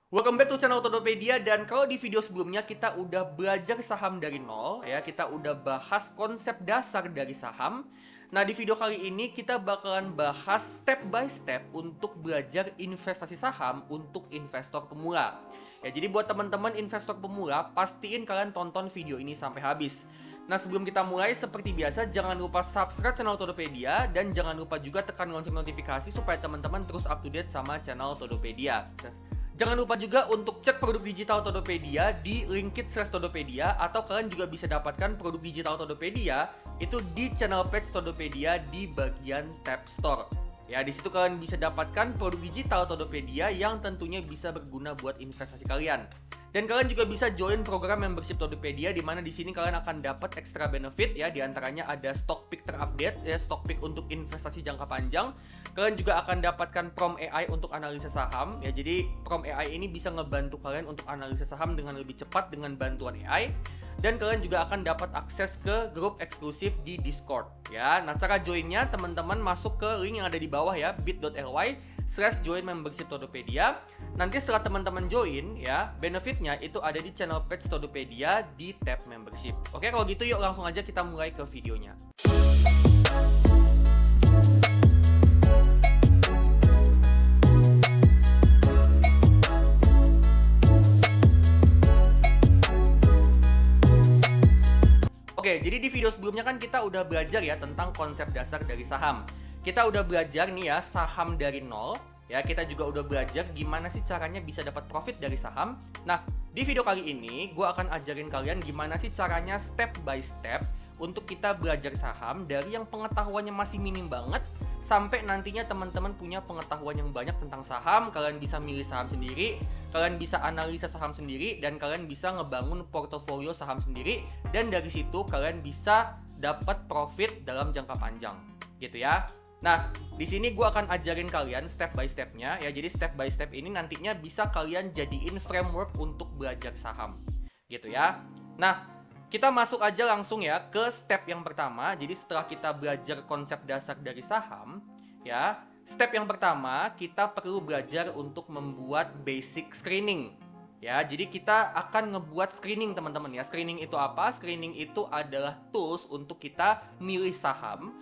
Welcome back to channel Todopedia, dan kalau di video sebelumnya kita udah belajar saham dari nol ya, kita udah bahas konsep dasar dari saham. Nah, di video kali ini kita bakalan bahas step by step untuk belajar investasi saham untuk investor pemula. Ya, jadi buat teman-teman investor pemula, pastiin kalian tonton video ini sampai habis. Nah, sebelum kita mulai, seperti biasa, jangan lupa subscribe channel Todopedia dan jangan lupa juga tekan lonceng notifikasi supaya teman-teman terus up to date sama channel Todopedia. Jangan lupa juga untuk cek produk digital Todopedia di linkit/Todopedia, atau kalian juga bisa dapatkan produk digital Todopedia itu di channel page Todopedia di bagian tab store. Ya, di situ kalian bisa dapatkan produk digital Todopedia yang tentunya bisa berguna buat investasi kalian. Dan kalian juga bisa join program membership Todopedia, di mana di sini kalian akan dapat extra benefit ya, di antaranya ada stock pick terupdate ya, stock pick untuk investasi jangka panjang. Kalian juga akan dapatkan Prom AI untuk analisa saham ya. Jadi Prom AI ini bisa ngebantu kalian untuk analisa saham dengan lebih cepat dengan bantuan AI. Dan kalian juga akan dapat akses ke grup eksklusif di Discord ya. Nah, cara joinnya teman-teman masuk ke link yang ada di bawah ya, bit.ly/join membership Todopedia. Nanti setelah teman-teman join ya, benefitnya itu ada di channel page Todopedia di tab membership. Oke, kalau gitu yuk langsung aja kita mulai ke videonya. Oke, jadi di video sebelumnya kan kita udah belajar ya tentang konsep dasar dari saham. Kita udah belajar nih ya saham dari nol. Ya, kita juga udah belajar gimana sih caranya bisa dapat profit dari saham. Nah, di video kali ini gue akan ajarin kalian gimana sih caranya step by step untuk kita belajar saham dari yang pengetahuannya masih minim banget sampai nantinya teman-teman punya pengetahuan yang banyak tentang saham. Kalian bisa milih saham sendiri, kalian bisa analisa saham sendiri, dan kalian bisa ngebangun portofolio saham sendiri, dan dari situ kalian bisa dapat profit dalam jangka panjang gitu ya. Nah, di sini gue akan ajarin kalian step by stepnya ya. Jadi step by step ini nantinya bisa kalian jadiin framework untuk belajar saham gitu ya. Nah, kita masuk aja langsung ya ke step yang pertama. Jadi setelah kita belajar konsep dasar dari saham ya, step yang pertama kita perlu belajar untuk membuat basic screening ya. Jadi kita akan ngebuat screening teman-teman ya. Screening itu apa? Screening itu adalah tools untuk kita milih saham,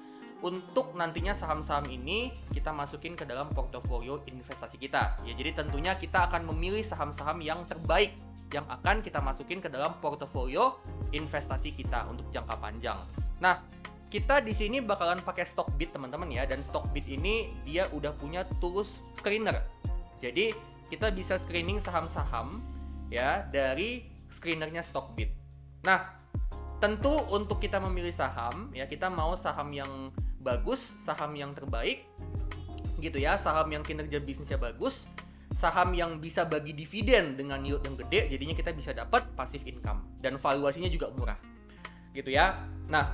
untuk nantinya saham-saham ini kita masukin ke dalam portofolio investasi kita ya. Jadi tentunya kita akan memilih saham-saham yang terbaik yang akan kita masukin ke dalam portofolio investasi kita untuk jangka panjang. Nah, kita di sini bakalan pakai Stockbit teman-teman ya, dan Stockbit ini dia udah punya tools screener. Jadi kita bisa screening saham-saham ya dari screenernya Stockbit. Nah, tentu untuk kita memilih saham ya, kita mau saham yang bagus, saham yang terbaik gitu ya, saham yang kinerja bisnisnya bagus, saham yang bisa bagi dividen dengan yield yang gede, jadinya kita bisa dapat passive income dan valuasinya juga murah gitu ya. Nah,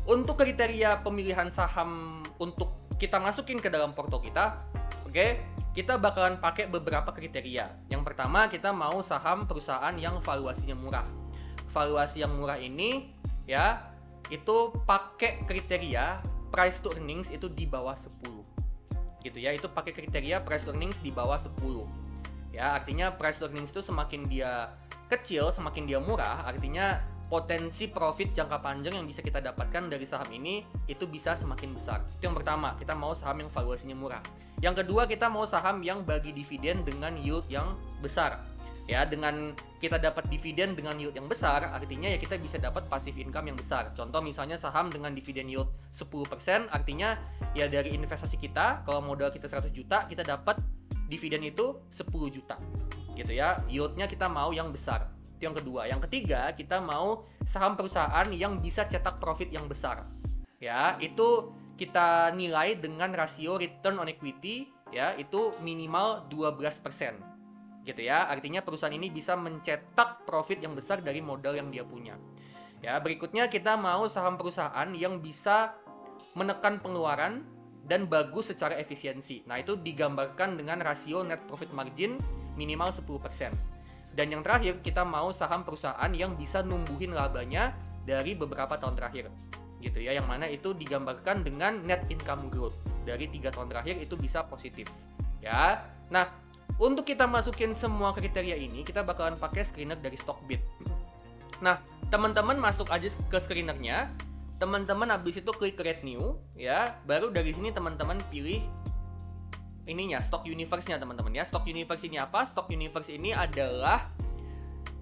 untuk kriteria pemilihan saham untuk kita masukin ke dalam porto kita, oke, kita bakalan pakai beberapa kriteria. Yang pertama, kita mau saham perusahaan yang valuasinya murah. Valuasi yang murah ini ya, itu pakai kriteria price to earnings itu di bawah 10 gitu ya. Itu pakai kriteria price to earnings di bawah 10 ya. Artinya price to earnings itu semakin dia kecil, semakin dia murah, artinya potensi profit jangka panjang yang bisa kita dapatkan dari saham ini itu bisa semakin besar. Itu yang pertama, kita mau saham yang valuasinya murah. Yang kedua, kita mau saham yang bagi dividen dengan yield yang besar. Ya, dengan kita dapat dividen dengan yield yang besar, artinya ya kita bisa dapat passive income yang besar. Contoh misalnya saham dengan dividen yield 10%, artinya ya dari investasi kita, kalau modal kita 100 juta, kita dapat dividen itu 10 juta. Gitu ya, yieldnya kita mau yang besar. Itu yang kedua. Yang ketiga, kita mau saham perusahaan yang bisa cetak profit yang besar. Ya, itu kita nilai dengan rasio return on equity ya, itu minimal 12%. Gitu ya, artinya perusahaan ini bisa mencetak profit yang besar dari modal yang dia punya. Ya, berikutnya kita mau saham perusahaan yang bisa menekan pengeluaran dan bagus secara efisiensi. Nah, itu digambarkan dengan rasio net profit margin minimal 10%. Dan yang terakhir, kita mau saham perusahaan yang bisa numbuhin labanya dari beberapa tahun terakhir. Gitu ya, yang mana itu digambarkan dengan net income growth. Dari 3 tahun terakhir itu bisa positif. Ya. Nah, Untuk kita masukin semua kriteria ini, kita bakalan pakai screener dari Stockbit. Nah, teman-teman masuk aja ke screenernya. Teman-teman habis itu klik create new, ya. Baru dari sini teman-teman pilih ininya, stock universe-nya teman-teman ya. Stock universe ini apa? Stock universe ini adalah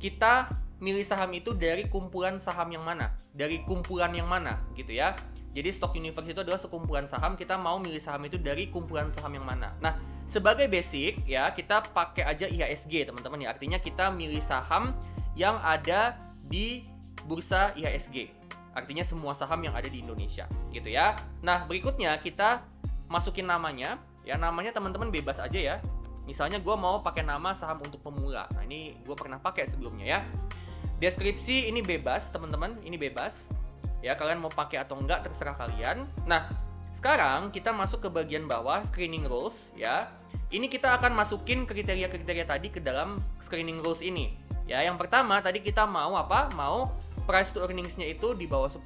kita milih saham itu dari kumpulan saham yang mana, dari kumpulan yang mana gitu ya. Jadi stock universe itu adalah sekumpulan saham, kita mau milih saham itu dari kumpulan saham yang mana. Nah, sebagai basic ya, kita pakai aja IHSG teman-teman ya. Artinya kita milih saham yang ada di bursa IHSG. Artinya semua saham yang ada di Indonesia gitu ya. Nah, berikutnya kita masukin namanya. Ya, namanya teman-teman bebas aja ya. Misalnya gue mau pakai nama saham untuk pemula. Nah, ini gue pernah pakai sebelumnya ya. Deskripsi ini bebas teman-teman, ini bebas. Ya, kalian mau pakai atau enggak terserah kalian. Nah, sekarang kita masuk ke bagian bawah, screening rules ya. Ini kita akan masukin kriteria-kriteria tadi ke dalam screening rules ini. Ya, yang pertama tadi kita mau apa? Mau price to earnings-nya itu di bawah 10.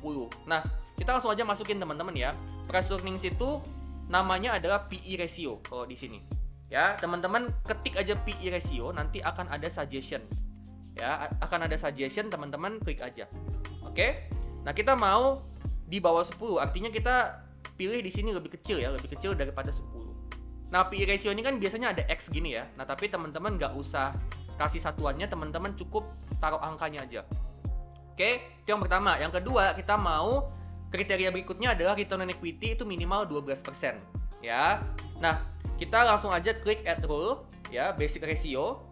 Nah, kita langsung aja masukin teman-teman ya. Price to earnings itu namanya adalah PE ratio kalau di sini. Ya, teman-teman ketik aja PE ratio, nanti akan ada suggestion. Ya, akan ada suggestion, teman-teman klik aja. Oke? Nah, kita mau di bawah 10, artinya kita pilih di sini lebih kecil ya, lebih kecil daripada 10. Nah, PE ratio ini kan biasanya ada X gini ya. Nah, tapi teman-teman nggak usah kasih satuannya, teman-teman cukup taruh angkanya aja. Oke? Itu yang pertama. Yang kedua, kita mau kriteria berikutnya adalah return on equity itu minimal 12%. Ya. Nah, kita langsung aja klik add rule ya, basic ratio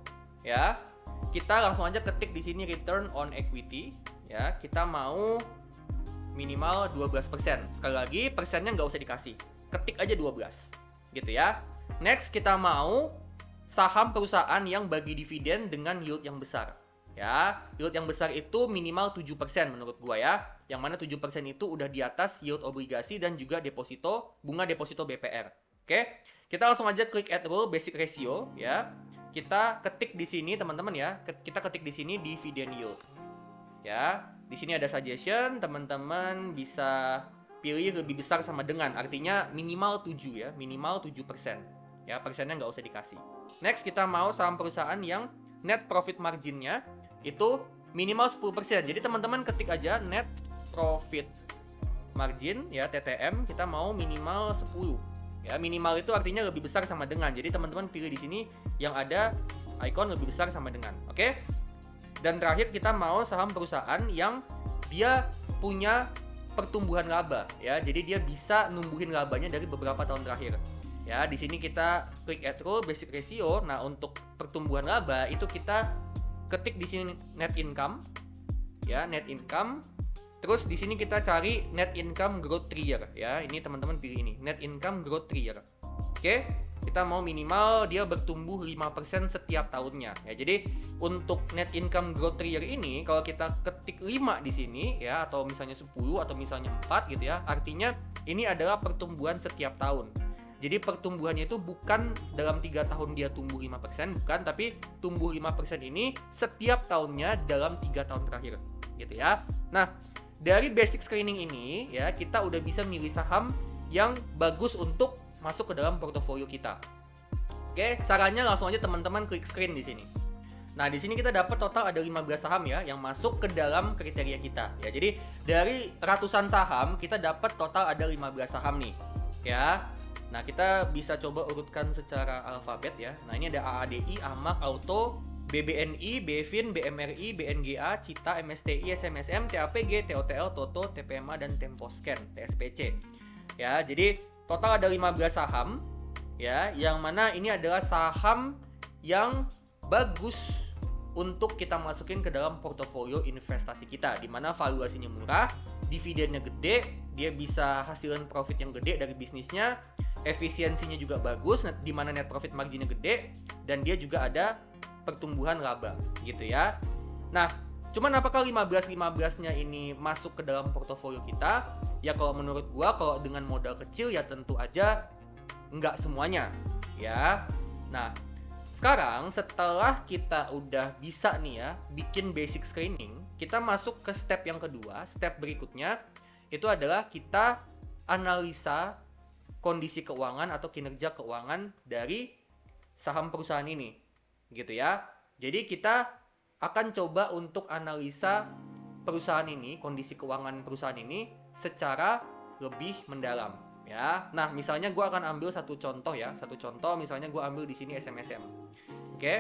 ya. Kita langsung aja ketik di sini return on equity ya. Kita mau minimal 12%. Sekali lagi, persennya nggak usah dikasih. Ketik aja 12. Gitu ya. Next, kita mau saham perusahaan yang bagi dividen dengan yield yang besar. Ya, yield yang besar itu minimal 7% menurut gua ya. Yang mana 7% itu udah di atas yield obligasi dan juga deposito, bunga deposito BPR. Oke. Kita langsung aja klik add rule basic ratio ya. Kita ketik di sini teman-teman ya. Kita ketik di sini dividend yield. Ya, di sini ada suggestion, teman-teman bisa pilih lebih besar sama dengan, artinya minimal 7 ya, minimal 7%. Ya, persennya nggak usah dikasih. Next, kita mau saham perusahaan yang net profit marginnya itu minimal 10%. Jadi teman-teman ketik aja net profit margin ya, TTM, kita mau minimal 10. Ya, minimal itu artinya lebih besar sama dengan. Jadi teman-teman pilih di sini yang ada icon lebih besar sama dengan. Oke? Dan terakhir kita mau saham perusahaan yang dia punya pertumbuhan laba ya. Jadi dia bisa numbuhin labanya dari beberapa tahun terakhir. Ya, di sini kita klik add rule basic ratio. Nah, untuk pertumbuhan laba itu kita ketik di sini net income. Ya, net income. Terus di sini kita cari net income growth 3 year ya. Ini teman-teman pilih ini, net income growth 3 year. Oke, kita mau minimal dia bertumbuh 5% setiap tahunnya. Ya, jadi untuk net income growth 3 year ini kalau kita ketik 5 di sini ya, atau misalnya 10 atau misalnya 4 gitu ya, artinya ini adalah pertumbuhan setiap tahun. Jadi pertumbuhannya itu bukan dalam 3 tahun dia tumbuh 5%, bukan, tapi tumbuh 5% ini setiap tahunnya dalam 3 tahun terakhir gitu ya. Nah, dari basic screening ini ya, kita udah bisa milih saham yang bagus untuk masuk ke dalam portofolio kita. Oke, caranya langsung aja teman-teman klik screen di sini. Nah, di sini kita dapat total ada 15 saham ya yang masuk ke dalam kriteria kita. Ya, jadi dari ratusan saham kita dapat total ada 15 saham nih. Ya. Nah, kita bisa coba urutkan secara alfabet ya. Nah, ini ada AADI, AMAK, Auto, BBNI, BEVIN, BMRI, BNGA, Cita, MSTI, SMSM, TAPG, TOTL, TOTO, TPMA, dan Temposcan, TSPC. Ya, jadi total ada 15 saham ya, yang mana ini adalah saham yang bagus untuk kita masukin ke dalam portofolio investasi kita, di mana valuasinya murah, dividennya gede, dia bisa hasilkan profit yang gede dari bisnisnya, efisiensinya juga bagus, di mana net profit marginnya gede, dan dia juga ada pertumbuhan laba gitu ya. Nah, cuman apakah 15-15-nya ini masuk ke dalam portofolio kita? Ya kalau menurut gua, kalau dengan modal kecil ya tentu aja nggak semuanya ya. Nah, sekarang setelah kita udah bisa nih ya bikin basic screening, kita masuk ke step yang kedua. Step berikutnya itu adalah kita analisa kondisi keuangan atau kinerja keuangan dari saham perusahaan ini, gitu ya. Jadi kita akan coba untuk analisa perusahaan ini, kondisi keuangan perusahaan ini secara lebih mendalam, ya. Nah, misalnya gue akan ambil satu contoh ya, misalnya gue ambil di sini SMSM. Oke,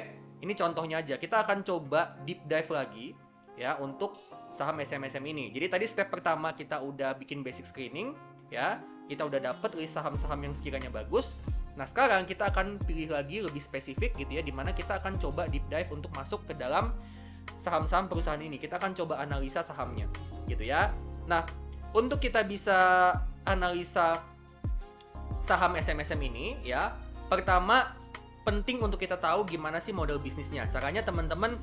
ini contohnya aja. Kita akan coba deep dive lagi ya untuk saham SMSM ini. Jadi tadi step pertama kita udah bikin basic screening ya. Kita udah dapet list saham-saham yang sekiranya bagus. Nah, sekarang kita akan pilih lagi lebih spesifik gitu ya, dimana kita akan coba deep dive untuk masuk ke dalam saham-saham perusahaan ini. Kita akan coba analisa sahamnya gitu ya. Nah, untuk kita bisa analisa saham SMSM ini ya, pertama penting untuk kita tahu gimana sih model bisnisnya. Caranya teman-teman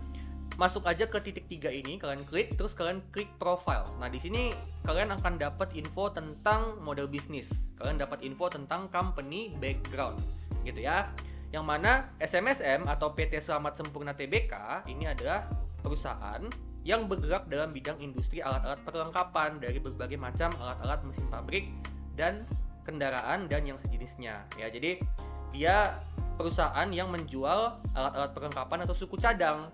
masuk aja ke titik 3 ini, kalian klik, terus kalian klik profile. Nah, di sini kalian akan dapat info tentang model bisnis. Kalian dapat info tentang company background gitu ya. Yang mana SMSM atau PT Selamat Sempurna Tbk ini adalah perusahaan yang bergerak dalam bidang industri alat-alat perlengkapan dari berbagai macam alat-alat mesin pabrik dan kendaraan dan yang sejenisnya ya. Jadi dia perusahaan yang menjual alat-alat perlengkapan atau suku cadang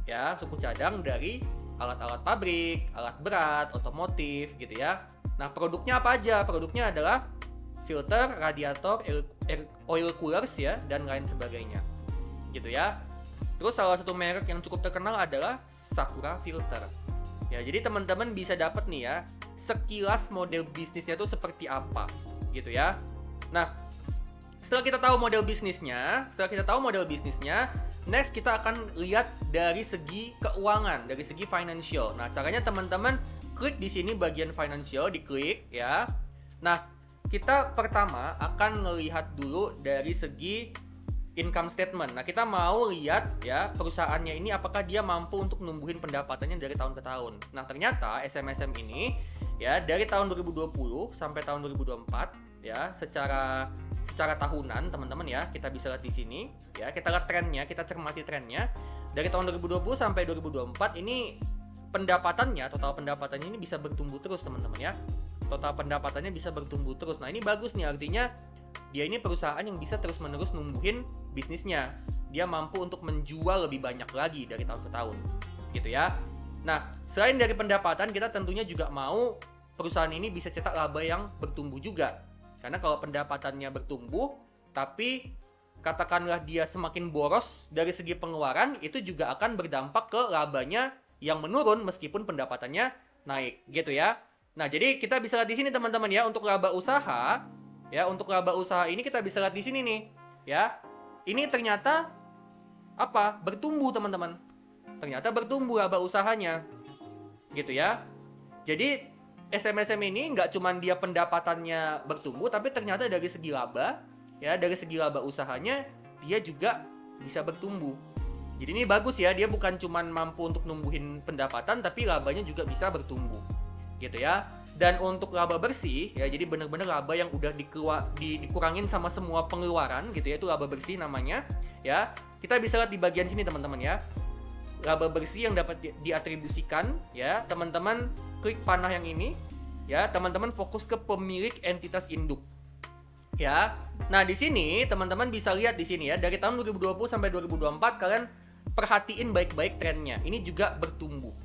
ya, suku cadang dari alat-alat pabrik, alat berat, otomotif gitu ya. Nah, produknya apa aja? Produknya adalah filter, radiator, oil coolers ya, dan lain sebagainya gitu ya. Terus salah satu merek yang cukup terkenal adalah Sakura Filter. Ya, jadi teman-teman bisa dapat nih ya, sekilas model bisnisnya itu seperti apa gitu ya. Nah, setelah kita tahu model bisnisnya, next kita akan lihat dari segi keuangan, dari segi financial. Nah, caranya teman-teman klik di sini bagian financial, diklik ya. Nah, kita pertama akan melihat dulu dari segi income statement. Nah, kita mau lihat ya perusahaannya ini apakah dia mampu untuk numbuhin pendapatannya dari tahun ke tahun. Nah, ternyata SMSM ini ya dari tahun 2020 sampai tahun 2024 ya secara tahunan teman-teman ya, kita bisa lihat di sini ya, kita lihat trennya, kita cermati trennya dari tahun 2020 sampai 2024 ini pendapatannya, total pendapatannya ini bisa bertumbuh terus teman-teman ya. Total pendapatannya bisa bertumbuh terus. Nah, ini bagus nih, artinya dia ini perusahaan yang bisa terus-menerus numbuhin bisnisnya. Dia mampu untuk menjual lebih banyak lagi dari tahun ke tahun gitu ya. Nah, selain dari pendapatan, kita tentunya juga mau perusahaan ini bisa cetak laba yang bertumbuh juga. Karena kalau pendapatannya bertumbuh, tapi katakanlah dia semakin boros dari segi pengeluaran, itu juga akan berdampak ke labanya yang menurun meskipun pendapatannya naik, gitu ya. Nah, jadi kita bisa lihat di sini teman-teman ya, untuk laba usaha, ya, untuk laba usaha ini kita bisa lihat di sini nih, ya. Ini ternyata apa? Bertumbuh teman-teman. Ternyata bertumbuh laba usahanya, gitu ya. Jadi SMSM ini nggak cuman dia pendapatannya bertumbuh, tapi ternyata dari segi laba, ya dari segi laba usahanya dia juga bisa bertumbuh. Jadi ini bagus ya, dia bukan cuman mampu untuk numbuhin pendapatan, tapi labanya juga bisa bertumbuh, gitu ya. Dan untuk laba bersih, ya jadi benar-benar laba yang udah dikurangin sama semua pengeluaran, gitu ya, itu laba bersih namanya, ya. Kita bisa lihat di bagian sini teman-teman ya. Laba bersih yang dapat diatribusikan ya, teman-teman klik panah yang ini ya, teman-teman fokus ke pemilik entitas induk ya. Nah, di sini teman-teman bisa lihat di sini ya, dari tahun 2020 sampai 2024 kalian perhatiin baik-baik trennya. Ini juga bertumbuh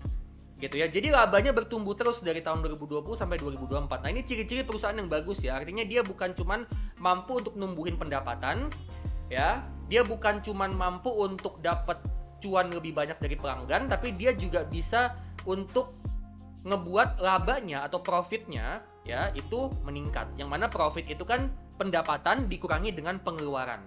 gitu ya. Jadi labanya bertumbuh terus dari tahun 2020 sampai 2024. Nah, ini ciri-ciri perusahaan yang bagus ya. Artinya dia bukan cuman mampu untuk numbuhin pendapatan ya, dia bukan cuman mampu untuk dapat cuan lebih banyak dari pelanggan, tapi dia juga bisa untuk ngebuat labanya atau profitnya ya itu meningkat. Yang mana profit itu kan pendapatan dikurangi dengan pengeluaran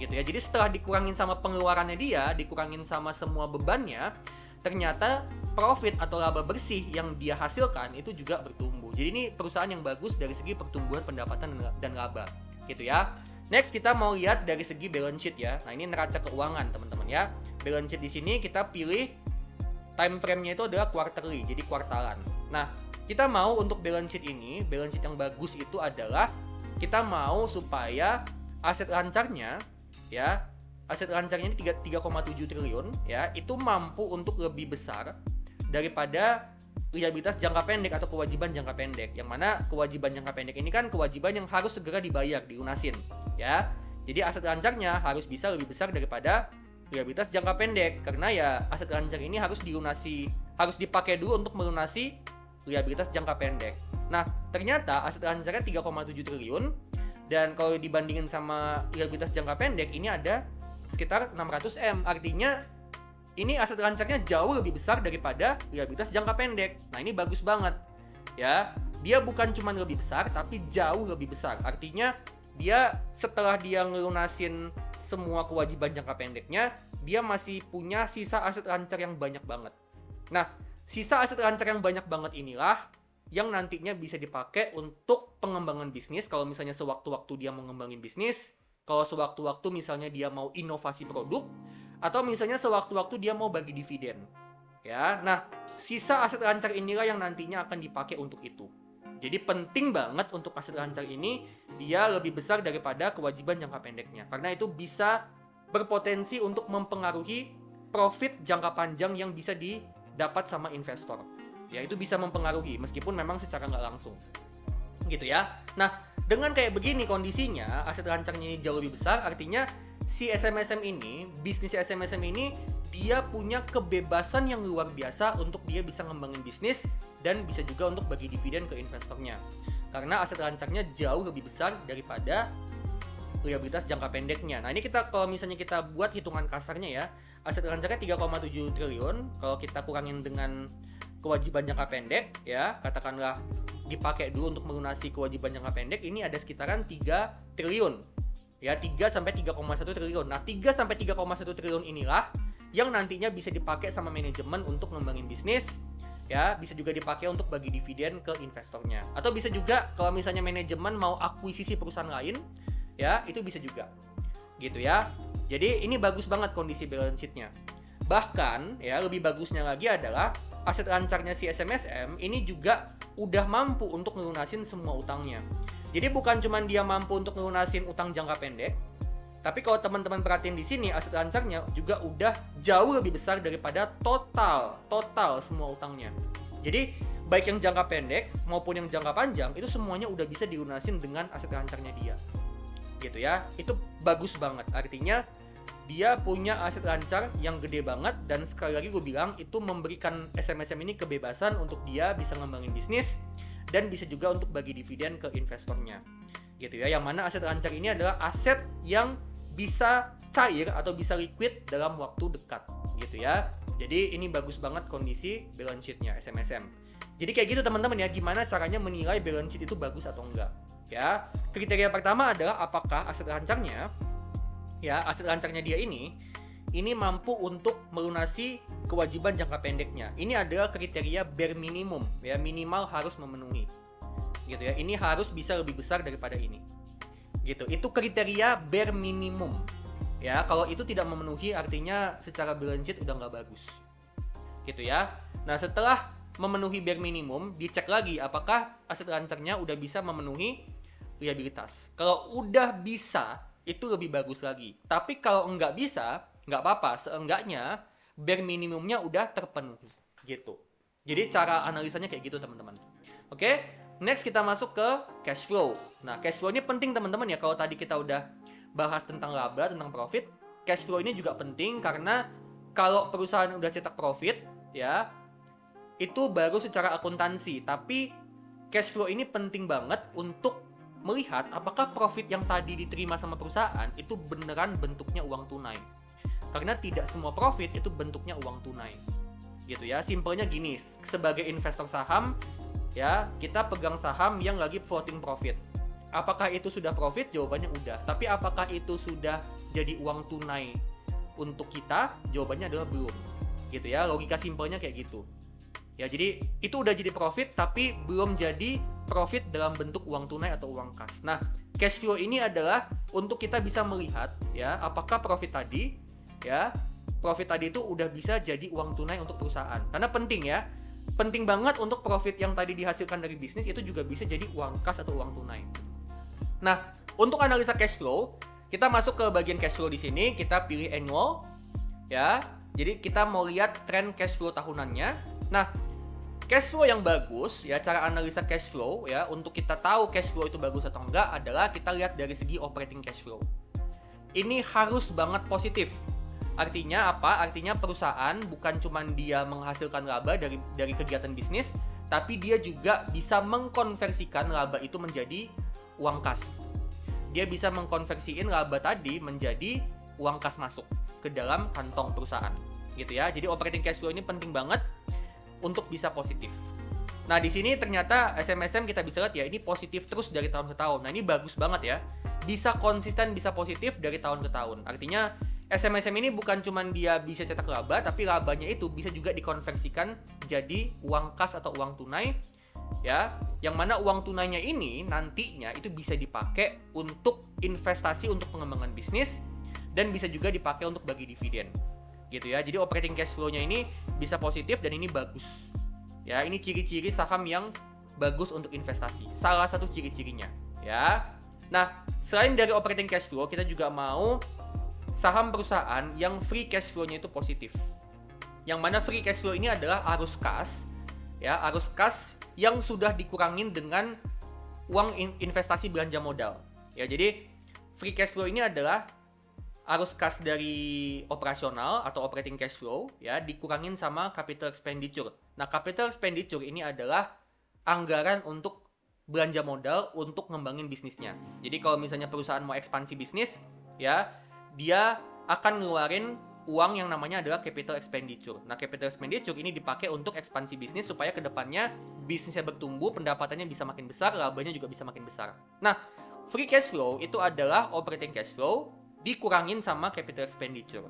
gitu ya. Jadi setelah dikurangin sama pengeluarannya dia, dikurangin sama semua bebannya, ternyata profit atau laba bersih yang dia hasilkan itu juga bertumbuh. Jadi ini perusahaan yang bagus dari segi pertumbuhan pendapatan dan laba gitu ya. Next kita mau lihat dari segi balance sheet ya. Nah, ini neraca keuangan teman-teman ya. Balance sheet di sini kita pilih time frame-nya itu adalah quarterly, jadi kuartalan. Nah, kita mau untuk balance sheet ini, balance sheet yang bagus itu adalah kita mau supaya aset lancarnya ya, aset lancarnya ini 3,7 triliun ya, itu mampu untuk lebih besar daripada liabilitas jangka pendek atau kewajiban jangka pendek. Yang mana kewajiban jangka pendek ini kan kewajiban yang harus segera dibayar, dilunasin ya. Jadi aset lancarnya harus bisa lebih besar daripada liabilitas jangka pendek, karena ya aset lancar ini harus dipakai dulu untuk melunasi liabilitas jangka pendek. Nah, ternyata aset lancarnya 3,7 triliun dan kalau dibandingin sama liabilitas jangka pendek ini ada sekitar 600 M. Artinya ini aset lancarnya jauh lebih besar daripada liabilitas jangka pendek. Nah, ini bagus banget. Ya, dia bukan cuma lebih besar tapi jauh lebih besar. Artinya dia setelah dia ngelunasin semua kewajiban jangka pendeknya, dia masih punya sisa aset lancar yang banyak banget. Nah, sisa aset lancar yang banyak banget inilah yang nantinya bisa dipakai untuk pengembangan bisnis. Kalau misalnya sewaktu-waktu dia mau ngembangin bisnis, kalau sewaktu-waktu misalnya dia mau inovasi produk, atau misalnya sewaktu-waktu dia mau bagi dividen. Ya, nah, sisa aset lancar inilah yang nantinya akan dipakai untuk itu. Jadi penting banget untuk aset lancar ini dia lebih besar daripada kewajiban jangka pendeknya. Karena itu bisa berpotensi untuk mempengaruhi profit jangka panjang yang bisa didapat sama investor. Ya, itu bisa mempengaruhi meskipun memang secara nggak langsung. Gitu ya. Nah, dengan kayak begini kondisinya, aset lancarnya ini jauh lebih besar, artinya si SMSM ini, bisnis SMSM ini, dia punya kebebasan yang luar biasa untuk dia bisa ngembangin bisnis dan bisa juga untuk bagi dividen ke investornya. Karena aset lancarnya jauh lebih besar daripada liabilitas jangka pendeknya. Nah, ini kalau misalnya kita buat hitungan kasarnya ya, aset lancarnya 3,7 triliun, kalau kita kurangin dengan kewajiban jangka pendek ya, katakanlah dipakai dulu untuk melunasi kewajiban jangka pendek, ini ada sekitaran 3 triliun. Ya, 3 sampai 3,1 triliun. Nah, 3 sampai 3,1 triliun inilah yang nantinya bisa dipakai sama manajemen untuk ngembangin bisnis, ya, bisa juga dipakai untuk bagi dividen ke investornya. Atau bisa juga kalau misalnya manajemen mau akuisisi perusahaan lain, ya, itu bisa juga. Gitu ya. Jadi ini bagus banget kondisi balance sheet-nya. Bahkan, ya, lebih bagusnya lagi adalah aset lancarnya si SMSM ini juga udah mampu untuk ngelunasin semua utangnya. Jadi bukan cuma dia mampu untuk ngelunasin utang jangka pendek, tapi kalau teman-teman perhatiin di sini, aset lancarnya juga udah jauh lebih besar daripada total semua utangnya. Jadi baik yang jangka pendek maupun yang jangka panjang itu semuanya udah bisa dilunasin dengan aset lancarnya dia. Gitu ya. Itu bagus banget. Artinya dia punya aset lancar yang gede banget, dan sekali lagi gue bilang itu memberikan SMSM ini kebebasan untuk dia bisa ngembangin bisnis dan bisa juga untuk bagi dividen ke investornya. Gitu ya. Yang mana aset lancar ini adalah aset yang bisa cair atau bisa liquid dalam waktu dekat, gitu ya. Jadi ini bagus banget kondisi balance sheet-nya SMSM. Jadi kayak gitu teman-teman ya, gimana caranya menilai balance sheet itu bagus atau enggak. Ya, kriteria pertama adalah apakah aset lancarnya dia ini mampu untuk melunasi kewajiban jangka pendeknya. Ini adalah kriteria bare minimum, ya, minimal harus memenuhi. Gitu ya. Ini harus bisa lebih besar daripada ini. Gitu. Itu kriteria bare minimum. Ya, kalau itu tidak memenuhi artinya secara balance sheet udah nggak bagus. Gitu ya. Nah, setelah memenuhi bare minimum, dicek lagi apakah aset lancarnya udah bisa memenuhi liabilitas. Kalau udah bisa, itu lebih bagus lagi. Tapi kalau nggak bisa, nggak apa-apa. Seenggaknya bare minimumnya udah terpenuhi. Gitu. Jadi cara analisanya kayak gitu teman-teman. Oke? Next kita masuk ke cash flow. Nah, cash flow ini penting teman-teman ya. Kalau tadi kita udah bahas tentang laba, tentang profit, cash flow ini juga penting karena kalau perusahaan udah cetak profit, ya, itu baru secara akuntansi. Tapi cash flow ini penting banget untuk melihat apakah profit yang tadi diterima sama perusahaan itu beneran bentuknya uang tunai. Karena tidak semua profit itu bentuknya uang tunai. Gitu ya. Simpelnya gini, sebagai investor saham, ya, kita pegang saham yang lagi floating profit. Apakah itu sudah profit? Jawabannya udah. Tapi apakah itu sudah jadi uang tunai untuk kita? Jawabannya adalah belum. Gitu ya, logika simpelnya kayak gitu. Ya, jadi itu udah jadi profit tapi belum jadi profit dalam bentuk uang tunai atau uang kas. Nah, cash flow ini adalah untuk kita bisa melihat ya, apakah profit tadi itu udah bisa jadi uang tunai untuk perusahaan. Karena penting ya. Penting banget untuk profit yang tadi dihasilkan dari bisnis itu juga bisa jadi uang kas atau uang tunai. Nah, untuk analisa cash flow, kita masuk ke bagian cash flow di sini, kita pilih annual, ya. Jadi kita mau lihat tren cash flow tahunannya. Nah, cash flow yang bagus, ya, cara analisa cash flow, ya, untuk kita tahu cash flow itu bagus atau enggak adalah kita lihat dari segi operating cash flow. ini harus banget positif. Artinya apa? Artinya perusahaan bukan cuma dia menghasilkan laba dari kegiatan bisnis, tapi dia juga bisa mengkonversikan laba itu menjadi uang kas. Dia bisa mengkonversiin laba tadi menjadi uang kas masuk ke dalam kantong perusahaan, gitu ya. Jadi operating cash flow ini penting banget untuk bisa positif. Nah, di sini ternyata SMSM kita bisa lihat ya, ini positif terus dari tahun ke tahun. Nah, ini bagus banget ya. Bisa konsisten, bisa positif dari tahun ke tahun. Artinya SMSM ini bukan cuma dia bisa cetak laba, tapi labanya itu bisa juga dikonversikan jadi uang kas atau uang tunai, ya. Yang mana uang tunainya ini nantinya itu bisa dipakai untuk investasi untuk pengembangan bisnis dan bisa juga dipakai untuk bagi dividen, gitu ya. Jadi operating cash flow-nya ini bisa positif dan ini bagus. Ya, ini ciri-ciri saham yang bagus untuk investasi. Salah satu ciri-cirinya, ya. Nah, selain dari operating cash flow, kita juga mau saham perusahaan yang free cash flow-nya itu positif. Yang mana free cash flow ini adalah arus kas, ya, arus kas yang sudah dikurangin dengan uang investasi belanja modal. Ya, jadi free cash flow ini adalah arus kas dari operasional atau operating cash flow, ya, dikurangin sama capital expenditure. Nah, capital expenditure ini adalah anggaran untuk belanja modal untuk ngembangin bisnisnya. Jadi kalau misalnya perusahaan mau ekspansi bisnis, ya, dia akan ngeluarin uang yang namanya adalah capital expenditure. Nah, capital expenditure ini dipakai untuk ekspansi bisnis supaya kedepannya bisnisnya bertumbuh, pendapatannya bisa makin besar, labanya juga bisa makin besar. Nah, free cash flow itu adalah operating cash flow dikurangin sama capital expenditure.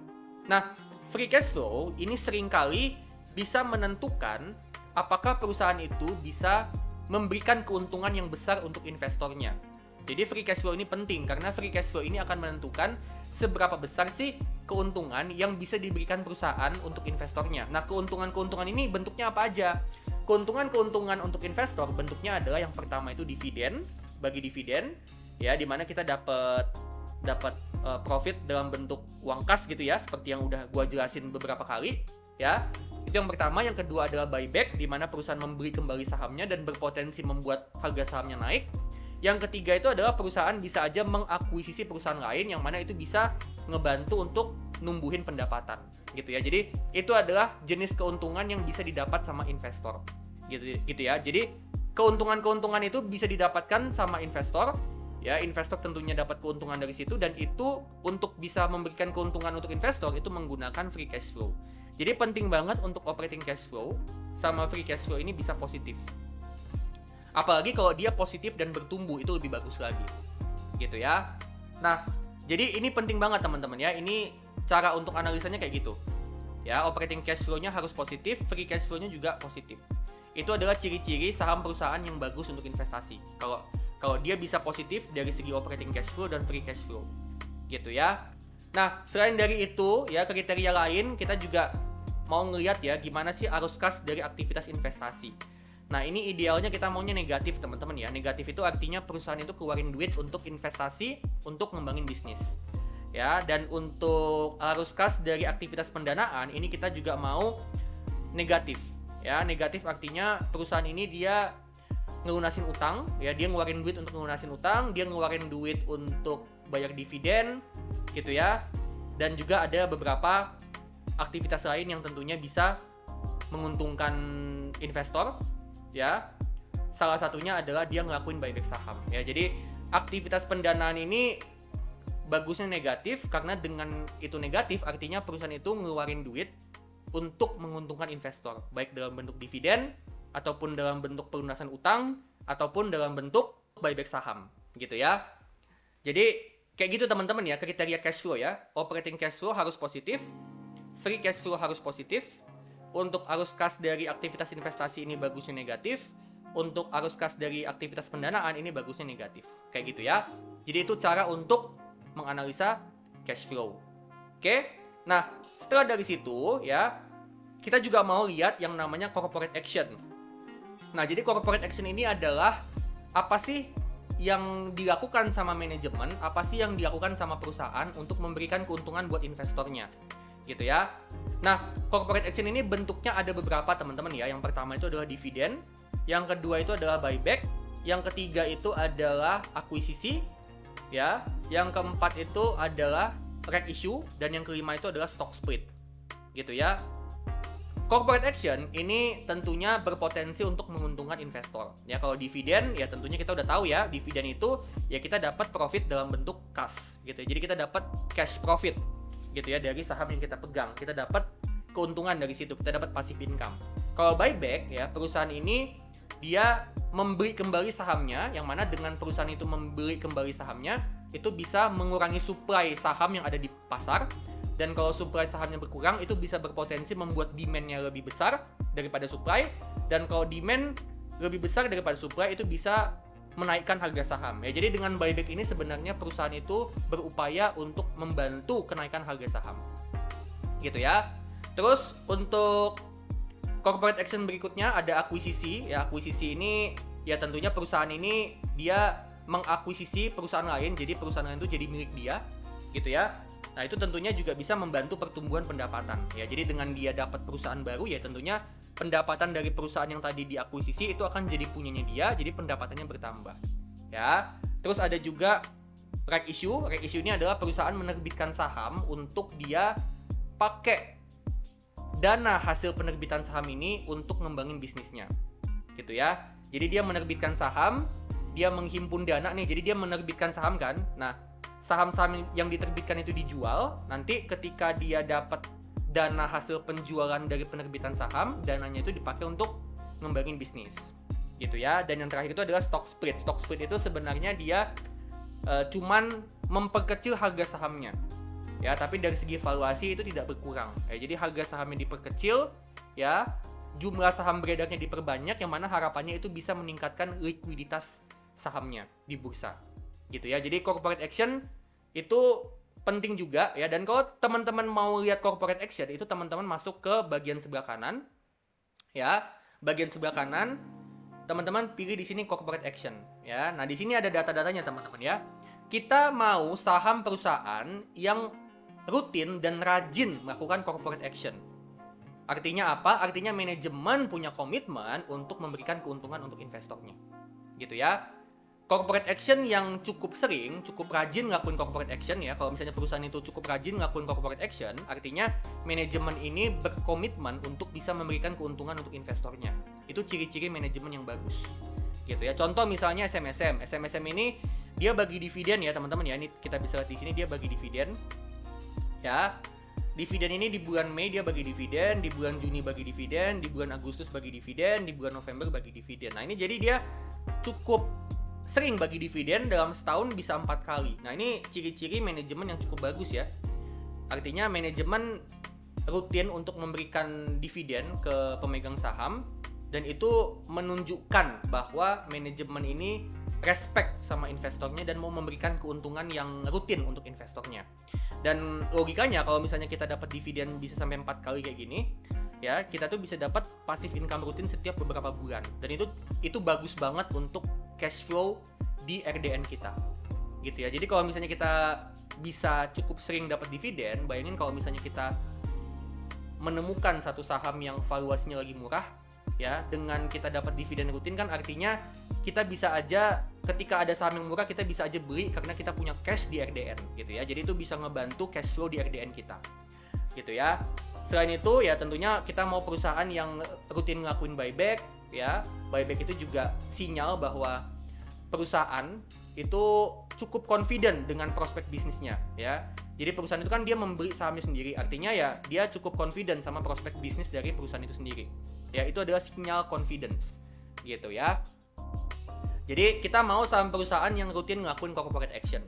Nah, free cash flow ini seringkali bisa menentukan apakah perusahaan itu bisa memberikan keuntungan yang besar untuk investornya. Jadi free cash flow ini penting karena free cash flow ini akan menentukan seberapa besar sih keuntungan yang bisa diberikan perusahaan untuk investornya. Nah, keuntungan-keuntungan ini bentuknya apa aja? Keuntungan-keuntungan untuk investor bentuknya adalah yang pertama itu dividen, bagi dividen, ya, dimana kita dapat profit dalam bentuk uang kas gitu ya, seperti yang udah gua jelasin beberapa kali, ya. Itu yang pertama. Yang kedua adalah buyback, di mana perusahaan membeli kembali sahamnya dan berpotensi membuat harga sahamnya naik. Yang ketiga itu adalah perusahaan bisa aja mengakuisisi perusahaan lain, yang mana itu bisa ngebantu untuk numbuhin pendapatan, gitu ya. Jadi itu adalah jenis keuntungan yang bisa didapat sama investor, gitu ya. Jadi keuntungan-keuntungan itu bisa didapatkan sama investor. Ya, investor tentunya dapat keuntungan dari situ, dan itu untuk bisa memberikan keuntungan untuk investor itu menggunakan free cash flow. Jadi penting banget untuk operating cash flow sama free cash flow ini bisa positif. Apalagi kalau dia positif dan bertumbuh, itu lebih bagus lagi. Gitu ya. Nah, jadi ini penting banget teman-teman ya. Ini cara untuk analisanya kayak gitu. Ya, operating cash flow-nya harus positif, free cash flow-nya juga positif. Itu adalah ciri-ciri saham perusahaan yang bagus untuk investasi. Kalau dia bisa positif dari segi operating cash flow dan free cash flow, gitu ya. Nah, selain dari itu, ya, kriteria lain kita juga mau ngelihat ya gimana sih arus kas dari aktivitas investasi. Nah, ini idealnya kita maunya negatif, teman-teman ya. Negatif itu artinya perusahaan itu keluarin duit untuk investasi, untuk ngembangin bisnis. Ya, dan untuk arus kas dari aktivitas pendanaan ini kita juga mau negatif. Ya, negatif artinya perusahaan ini dia ngelunasin utang, ya, dia ngeluarin duit untuk ngelunasin utang, dia ngeluarin duit untuk bayar dividen, gitu ya. Dan juga ada beberapa aktivitas lain yang tentunya bisa menguntungkan investor, ya. Salah satunya adalah dia ngelakuin buyback saham, ya. Jadi aktivitas pendanaan ini bagusnya negatif karena dengan itu negatif artinya perusahaan itu ngeluarin duit untuk menguntungkan investor, baik dalam bentuk dividen ataupun dalam bentuk pelunasan utang, ataupun dalam bentuk buyback saham, gitu ya. Jadi kayak gitu teman-teman ya, kriteria cash flow ya. Operating cash flow harus positif, free cash flow harus positif. Untuk arus kas dari aktivitas investasi ini bagusnya negatif, untuk arus kas dari aktivitas pendanaan ini bagusnya negatif, kayak gitu ya. Jadi itu cara untuk menganalisa cash flow. Oke, nah setelah dari situ ya, kita juga mau lihat yang namanya corporate action. Nah, jadi corporate action ini adalah apa sih yang dilakukan sama manajemen, apa sih yang dilakukan sama perusahaan untuk memberikan keuntungan buat investornya, gitu ya. Nah, corporate action ini bentuknya ada beberapa teman-teman ya. Yang pertama itu adalah dividen, yang kedua itu adalah buyback, yang ketiga itu adalah akuisisi, ya. Yang keempat itu adalah right issue, dan yang kelima itu adalah stock split. Gitu ya. Corporate action ini tentunya berpotensi untuk menguntungkan investor. Ya, kalau dividen ya tentunya kita udah tahu ya, dividen itu ya kita dapat profit dalam bentuk cash gitu. Jadi kita dapat cash profit gitu ya dari saham yang kita pegang. Kita dapat keuntungan dari situ, kita dapat passive income. Kalau buyback ya, perusahaan ini dia membeli kembali sahamnya, yang mana dengan perusahaan itu membeli kembali sahamnya itu bisa mengurangi supply saham yang ada di pasar. Dan kalau supply sahamnya berkurang, itu bisa berpotensi membuat demand-nya lebih besar daripada supply. Dan kalau demand lebih besar daripada supply, itu bisa menaikkan harga saham. Ya, jadi dengan buyback ini sebenarnya perusahaan itu berupaya untuk membantu kenaikan harga saham. Gitu ya. Terus untuk corporate action berikutnya ada akuisisi. Ya, akuisisi ini ya tentunya perusahaan ini dia mengakuisisi perusahaan lain. Jadi perusahaan lain itu jadi milik dia. Gitu ya. Nah, itu tentunya juga bisa membantu pertumbuhan pendapatan. Ya, jadi dengan dia dapat perusahaan baru ya tentunya pendapatan dari perusahaan yang tadi diakuisisi itu akan jadi punyanya dia, jadi pendapatannya bertambah. Ya. Terus ada juga right issue. Right issue ini adalah perusahaan menerbitkan saham untuk dia pakai dana hasil penerbitan saham ini untuk ngembangin bisnisnya. Gitu ya. Jadi dia menerbitkan saham, dia menghimpun dana nih. Jadi dia menerbitkan saham kan. Nah, saham-saham yang diterbitkan itu dijual, nanti ketika dia dapat dana hasil penjualan dari penerbitan saham, dananya itu dipakai untuk ngembangin bisnis. Gitu ya. Dan yang terakhir itu adalah stock split. Stock split itu sebenarnya dia cuman memperkecil harga sahamnya. Ya, tapi dari segi valuasi itu tidak berkurang. Ya, jadi harga sahamnya diperkecil, ya, jumlah saham beredarnya diperbanyak, yang mana harapannya itu bisa meningkatkan likuiditas sahamnya di bursa. Gitu ya. Jadi corporate action itu penting juga ya. Dan kalau teman-teman mau lihat corporate action itu teman-teman masuk ke bagian sebelah kanan. Ya, bagian sebelah kanan teman-teman pilih di sini corporate action ya. Nah, di sini ada data-datanya teman-teman ya. Kita mau saham perusahaan yang rutin dan rajin melakukan corporate action. Artinya apa? Artinya manajemen punya komitmen untuk memberikan keuntungan untuk investornya. Gitu ya. Corporate action yang cukup sering, cukup rajin ngelakuin corporate action ya. Kalau misalnya perusahaan itu cukup rajin ngelakuin corporate action, artinya manajemen ini berkomitmen untuk bisa memberikan keuntungan untuk investornya. Itu ciri-ciri manajemen yang bagus. Gitu ya. Contoh misalnya SMSM. SMSM ini dia bagi dividen ya, teman-teman ya. Ini kita bisa lihat di sini dia bagi dividen. Ya. Dividen ini di bulan Mei dia bagi dividen, di bulan Juni bagi dividen, di bulan Agustus bagi dividen, di bulan November bagi dividen. Nah, ini jadi dia cukup sering bagi dividen, dalam setahun bisa 4 kali. Nah, ini ciri-ciri manajemen yang cukup bagus ya. Artinya manajemen rutin untuk memberikan dividen ke pemegang saham, dan itu menunjukkan bahwa manajemen ini respect sama investornya dan mau memberikan keuntungan yang rutin untuk investornya. Dan logikanya kalau misalnya kita dapat dividen bisa sampai 4 kali kayak gini, ya, kita tuh bisa dapat passive income rutin setiap beberapa bulan. Dan itu bagus banget untuk cash flow di RDN kita. Gitu ya. Jadi kalau misalnya kita bisa cukup sering dapat dividen, bayangin kalau misalnya kita menemukan satu saham yang valuasinya lagi murah, ya, dengan kita dapat dividen rutin kan artinya kita bisa aja ketika ada saham yang murah kita bisa aja beli karena kita punya cash di RDN gitu ya. Jadi itu bisa ngebantu cash flow di RDN kita. Gitu ya. Selain itu ya tentunya kita mau perusahaan yang rutin ngelakuin buyback ya. Buyback itu juga sinyal bahwa perusahaan itu cukup confident dengan prospek bisnisnya ya. Jadi perusahaan itu kan dia membeli sahamnya sendiri. Artinya ya dia cukup confident sama prospek bisnis dari perusahaan itu sendiri. Ya, itu adalah sinyal confidence. Gitu ya. Jadi kita mau saham perusahaan yang rutin ngelakuin corporate action.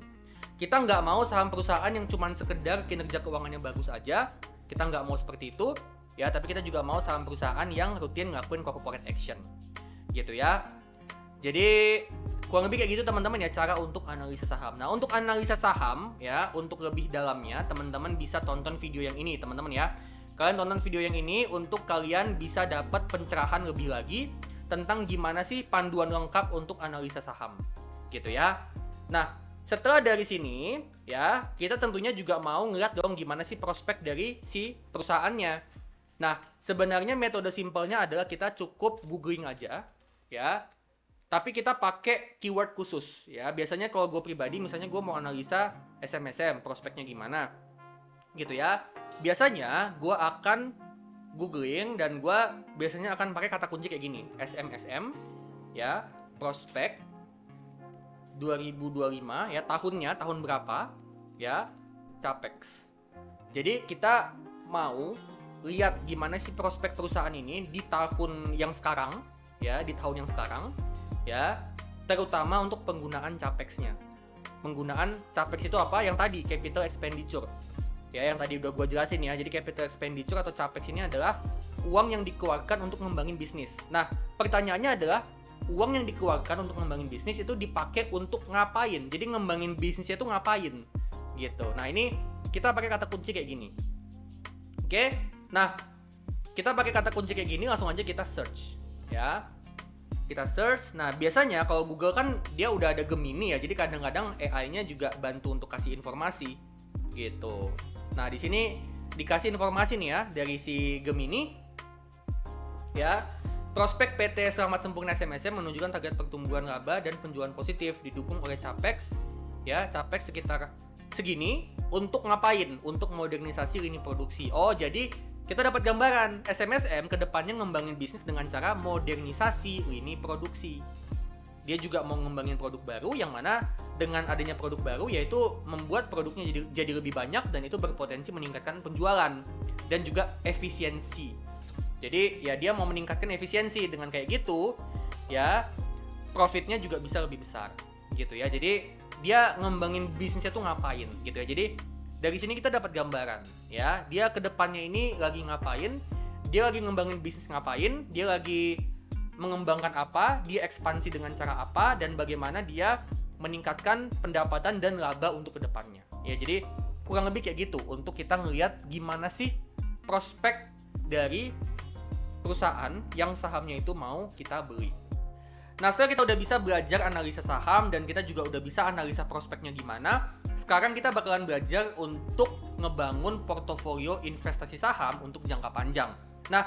Kita nggak mau saham perusahaan yang cuma sekedar kinerja keuangannya bagus aja. Kita nggak mau seperti itu. Ya, tapi kita juga mau saham perusahaan yang rutin ngelakuin corporate action. Gitu ya. Jadi kurang lebih kayak gitu teman-teman ya cara untuk analisa saham. Nah, untuk analisa saham ya, untuk lebih dalamnya teman-teman bisa tonton video yang ini teman-teman ya. Kalian tonton video yang ini untuk kalian bisa dapat pencerahan lebih lagi tentang gimana sih panduan lengkap untuk analisa saham. Gitu ya. Nah, setelah dari sini ya, kita tentunya juga mau ngeliat dong gimana sih prospek dari si perusahaannya. Nah, sebenarnya metode simpelnya adalah kita cukup googling aja ya. tapi kita pakai keyword khusus ya. Biasanya kalau gue pribadi misalnya gue mau analisa SMSM, prospeknya gimana gitu ya. Biasanya gue akan googling dan gue biasanya akan pakai kata kunci kayak gini, SMSM ya, prospek 2025 ya, tahun berapa ya, capex. Jadi kita mau lihat gimana sih prospek perusahaan ini di tahun yang sekarang ya, ya, terutama untuk penggunaan capexnya. Penggunaan capex itu apa? Yang tadi capital expenditure ya, yang tadi udah gue jelasin ya. Jadi capital expenditure atau capex ini adalah uang yang dikeluarkan untuk ngembangin bisnis. Nah, pertanyaannya adalah uang yang dikeluarkan untuk ngembangin bisnis itu dipakai untuk ngapain? Jadi ngembangin bisnisnya itu ngapain? Gitu. Nah, ini kita pakai kata kunci kayak gini. Oke. Nah, kita pakai kata kunci kayak gini, langsung aja kita search ya. Kita search. Nah, biasanya kalau Google kan dia udah ada Gemini ya. Jadi kadang-kadang AI-nya juga bantu untuk kasih informasi gitu. Nah, di sini dikasih informasi nih ya dari si Gemini ya. Prospek PT Selamat Sempurna SMSM menunjukkan target pertumbuhan laba dan penjualan positif didukung oleh capex ya, capex sekitar segini untuk ngapain? Untuk modernisasi lini produksi. Oh, jadi kita dapat gambaran SMSM kedepannya ngembangin bisnis dengan cara modernisasi lini produksi. Dia juga mau ngembangin produk baru yang mana dengan adanya produk baru yaitu membuat produknya jadi lebih banyak dan itu berpotensi meningkatkan penjualan dan juga efisiensi. Jadi ya dia mau meningkatkan efisiensi, dengan kayak gitu ya profitnya juga bisa lebih besar gitu ya. Jadi dia ngembangin bisnisnya tuh ngapain gitu ya. Jadi dari sini kita dapat gambaran ya, dia kedepannya ini lagi ngapain, dia lagi ngembangin bisnis ngapain, dia lagi mengembangkan apa, dia ekspansi dengan cara apa, dan bagaimana dia meningkatkan pendapatan dan laba untuk kedepannya ya. Jadi kurang lebih kayak gitu untuk kita ngelihat gimana sih prospek dari perusahaan yang sahamnya itu mau kita beli. Nah, setelah kita udah bisa belajar analisa saham dan kita juga udah bisa analisa prospeknya gimana, sekarang kita bakalan belajar untuk ngebangun portofolio investasi saham untuk jangka panjang. Nah,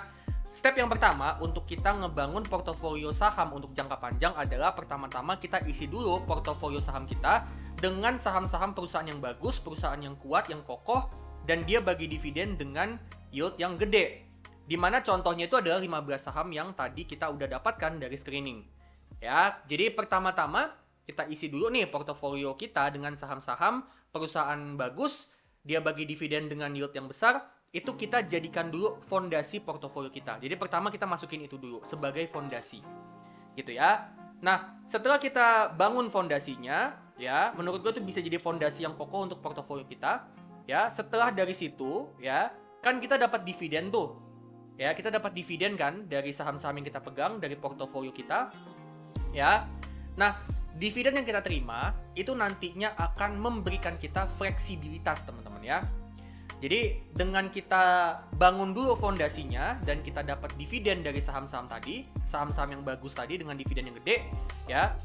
step yang pertama untuk kita ngebangun portofolio saham untuk jangka panjang adalah pertama-tama kita isi dulu portofolio saham kita dengan saham-saham perusahaan yang bagus, perusahaan yang kuat, yang kokoh, dan dia bagi dividen dengan yield yang gede. Dimana contohnya itu adalah 15 saham yang tadi kita udah dapatkan dari screening. Ya, jadi pertama-tama kita isi dulu nih portofolio kita dengan saham-saham perusahaan bagus, dia bagi dividen dengan yield yang besar, itu kita jadikan dulu fondasi portofolio kita. Jadi pertama kita masukin itu dulu sebagai fondasi. Gitu ya. Nah, setelah kita bangun fondasinya, ya, menurut gue itu bisa jadi fondasi yang kokoh untuk portofolio kita. Ya, setelah dari situ, ya, kan kita dapat dividen tuh. Ya, kita dapat dividen kan dari saham-saham yang kita pegang dari portofolio kita. Ya. Nah, dividen yang kita terima itu nantinya akan memberikan kita fleksibilitas, teman-teman ya. Jadi, dengan kita bangun dulu fondasinya dan kita dapat dividen dari saham-saham tadi, saham-saham yang bagus tadi dengan dividen yang gede, ya.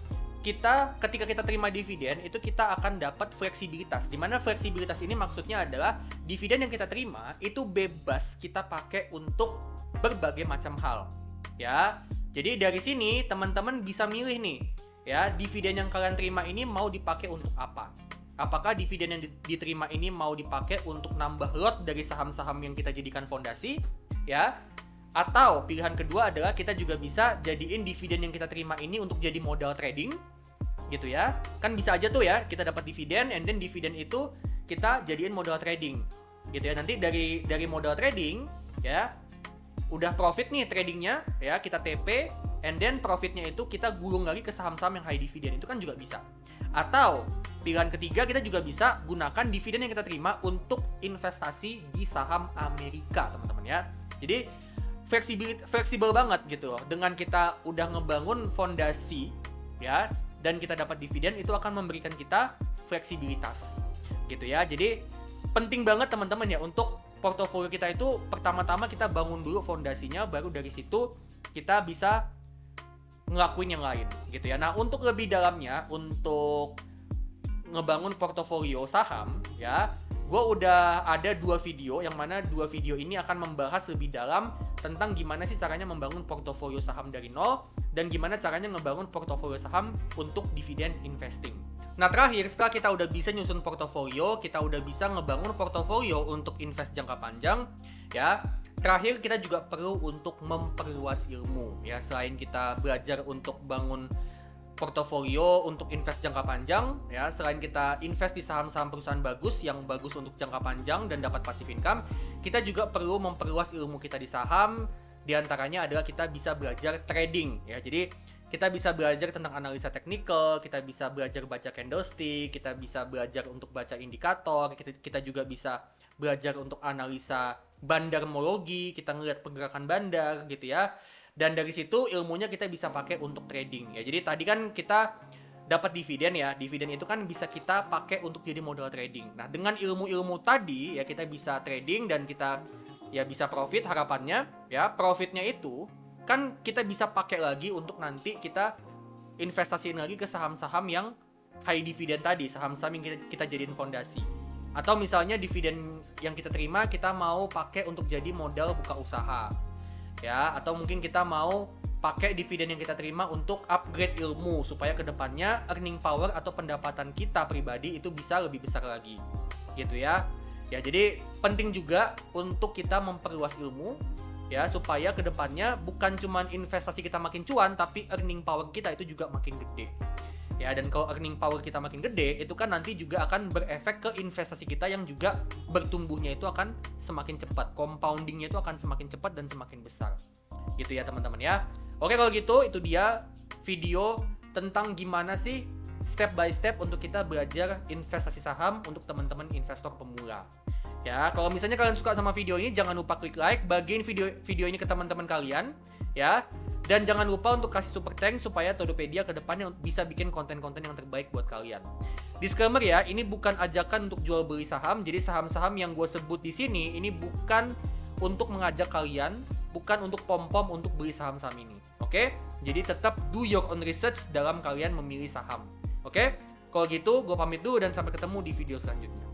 Ketika kita terima dividen itu kita akan dapat fleksibilitas. Di mana fleksibilitas ini maksudnya adalah dividen yang kita terima itu bebas kita pakai untuk berbagai macam hal. Ya. Jadi dari sini teman-teman bisa milih nih, ya, dividen yang kalian terima ini mau dipakai untuk apa? Apakah dividen yang diterima ini mau dipakai untuk nambah lot dari saham-saham yang kita jadikan fondasi, ya? Atau pilihan kedua adalah kita juga bisa jadiin dividen yang kita terima ini untuk jadi modal trading, gitu ya. Kan bisa aja tuh ya, kita dapat dividen, and then dividen itu kita jadiin modal trading, gitu ya. Nanti dari modal trading, ya, udah profit nih tradingnya, ya, kita TP, and then profitnya itu kita gulung lagi ke saham-saham yang high dividen, itu kan juga bisa. Atau pilihan ketiga kita juga bisa gunakan dividen yang kita terima untuk investasi di saham Amerika, teman-teman ya. Jadi fleksibel banget gitu loh. Dengan kita udah ngebangun fondasi ya dan kita dapat dividen, itu akan memberikan kita fleksibilitas gitu ya. Jadi penting banget teman-teman ya untuk portofolio kita itu pertama-tama kita bangun dulu fondasinya, baru dari situ kita bisa ngelakuin yang lain gitu ya. Nah, untuk lebih dalamnya untuk ngebangun portofolio saham ya, gue udah ada 2 video, yang mana 2 video ini akan membahas lebih dalam tentang gimana sih caranya membangun portofolio saham dari nol, dan gimana caranya ngebangun portofolio saham untuk dividen investing. Nah terakhir, setelah kita udah bisa nyusun portofolio, kita udah bisa ngebangun portofolio untuk invest jangka panjang, ya. Terakhir kita juga perlu untuk memperluas ilmu, ya. Selain kita belajar untuk bangun portofolio untuk invest jangka panjang, ya. Selain kita invest di saham-saham perusahaan bagus yang bagus untuk jangka panjang dan dapat passive income, kita juga perlu memperluas ilmu kita di saham. Di antaranya adalah kita bisa belajar trading, ya. Jadi kita bisa belajar tentang analisa teknikal, kita bisa belajar baca candlestick, kita bisa belajar untuk baca indikator, kita juga bisa belajar untuk analisa bandarmologi, kita ngelihat pergerakan bandar gitu ya. Dan dari situ ilmunya kita bisa pakai untuk trading ya. Jadi tadi kan kita dapat dividen ya. Dividen itu kan bisa kita pakai untuk jadi modal trading. Nah, dengan ilmu-ilmu tadi ya kita bisa trading dan kita ya bisa profit harapannya ya. Profitnya itu kan kita bisa pakai lagi untuk nanti kita investasiin lagi ke saham-saham yang high dividen tadi, saham-saham yang kita jadiin fondasi. Atau misalnya dividen yang kita terima kita mau pakai untuk jadi modal buka usaha. Ya, atau mungkin kita mau pakai dividen yang kita terima untuk upgrade ilmu supaya kedepannya earning power atau pendapatan kita pribadi itu bisa lebih besar lagi. Gitu ya. Ya, jadi penting juga untuk kita memperluas ilmu ya supaya kedepannya bukan cuma investasi kita makin cuan tapi earning power kita itu juga makin gede ya. Dan kalau earning power kita makin gede itu kan nanti juga akan berefek ke investasi kita yang juga bertumbuhnya itu akan semakin cepat, compoundingnya itu akan semakin cepat dan semakin besar gitu ya teman-teman ya. Oke, kalau gitu itu dia video tentang gimana sih step by step untuk kita belajar investasi saham untuk teman-teman investor pemula. Ya, kalau misalnya kalian suka sama video ini, jangan lupa klik like, bagiin video ini ke teman-teman kalian, ya. Dan jangan lupa untuk kasih super thanks supaya Todopedia ke depannya bisa bikin konten-konten yang terbaik buat kalian. Disclaimer ya, ini bukan ajakan untuk jual beli saham, jadi saham-saham yang gue sebut di sini, ini bukan untuk mengajak kalian, bukan untuk pom-pom untuk beli saham-saham ini, oke? Jadi tetap do your own research dalam kalian memilih saham, oke? Kalau gitu, gue pamit dulu dan sampai ketemu di video selanjutnya.